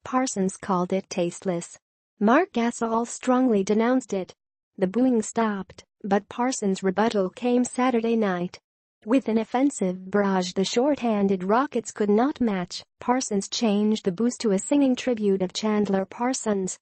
Parsons called it tasteless. Marc Gasol strongly denounced it. The booing stopped, but Parsons' rebuttal came Saturday night. With an offensive barrage the short-handed Rockets could not match, Parsons changed the boost to a singing tribute of Chandler Parsons,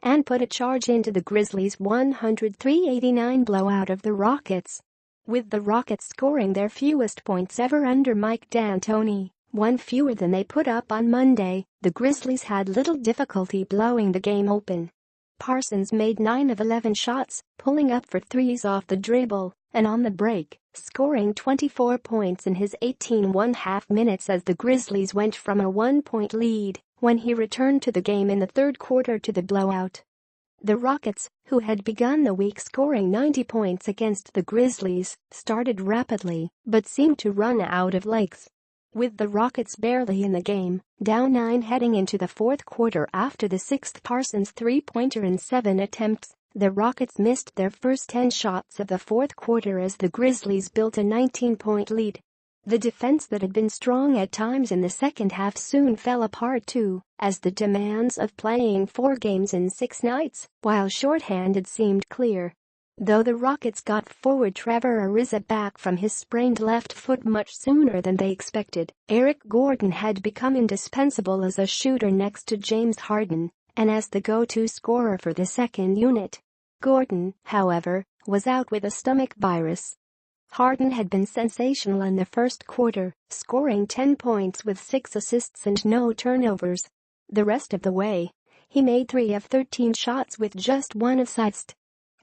and put a charge into the Grizzlies' 103-89 blowout of the Rockets. With the Rockets scoring their fewest points ever under Mike D'Antoni, one fewer than they put up on Monday, the Grizzlies had little difficulty blowing the game open. Parsons made 9 of 11 shots, pulling up for threes off the dribble and on the break, scoring 24 points in his 18.5 minutes as the Grizzlies went from a 1-point lead when he returned to the game in the third quarter to the blowout. The Rockets, who had begun the week scoring 90 points against the Grizzlies, started rapidly but seemed to run out of legs. With the Rockets barely in the game, down 9 heading into the fourth quarter after the sixth Parsons three-pointer in 7 attempts, the Rockets missed their first 10 shots of the fourth quarter as the Grizzlies built a 19-point lead. The defense that had been strong at times in the second half soon fell apart too, as the demands of playing 4 games in 6 nights, while shorthanded, seemed clear. Though the Rockets got forward Trevor Ariza back from his sprained left foot much sooner than they expected, Eric Gordon had become indispensable as a shooter next to James Harden and as the go-to scorer for the second unit. Gordon, however, was out with a stomach virus. Harden had been sensational in the first quarter, scoring 10 points with 6 assists and no turnovers. The rest of the way, he made 3 of 13 shots with just 1 assist.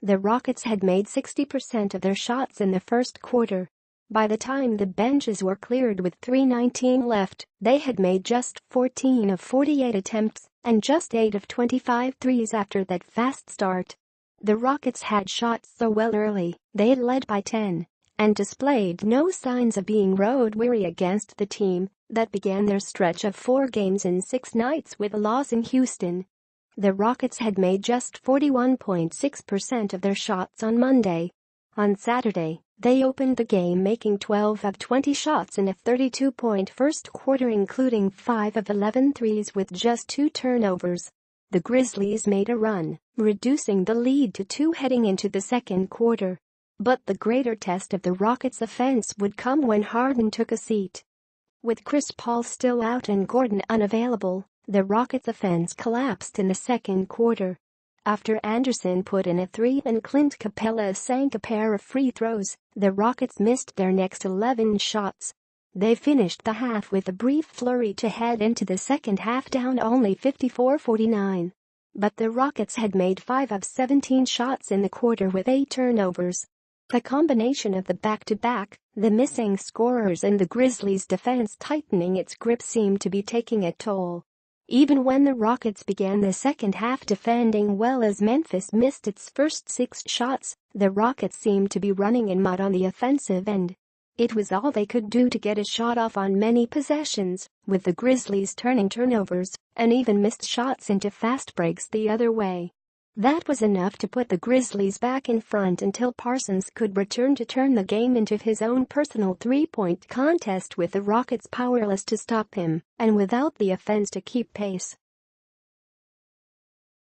The Rockets had made 60% of their shots in the first quarter. By the time the benches were cleared with 3:19 left, they had made just 14 of 48 attempts and just 8 of 25 threes after that fast start. The Rockets had shot so well early, they led by 10 and displayed no signs of being road-weary against the team that began their stretch of 4 games in 6 nights with a loss in Houston. The Rockets had made just 41.6% of their shots on Monday. On Saturday, they opened the game making 12 of 20 shots in a 32-point first quarter, including 5 of 11 threes with just 2 turnovers. The Grizzlies made a run, reducing the lead to 2 heading into the second quarter. But the greater test of the Rockets' offense would come when Harden took a seat. With Chris Paul still out and Gordon unavailable, the Rockets' offense collapsed in the second quarter. After Anderson put in a 3 and Clint Capella sank a pair of free throws, the Rockets missed their next 11 shots. They finished the half with a brief flurry to head into the second half down only 54-49. But the Rockets had made 5 of 17 shots in the quarter with 8 turnovers. A combination of the back-to-back, the missing scorers and the Grizzlies' defense tightening its grip seemed to be taking a toll. Even when the Rockets began the second half defending well as Memphis missed its first 6 shots, the Rockets seemed to be running in mud on the offensive end. It was all they could do to get a shot off on many possessions, with the Grizzlies turning turnovers and even missed shots into fast breaks the other way. That was enough to put the Grizzlies back in front until Parsons could return to turn the game into his own personal 3-point contest with the Rockets powerless to stop him and without the offense to keep pace.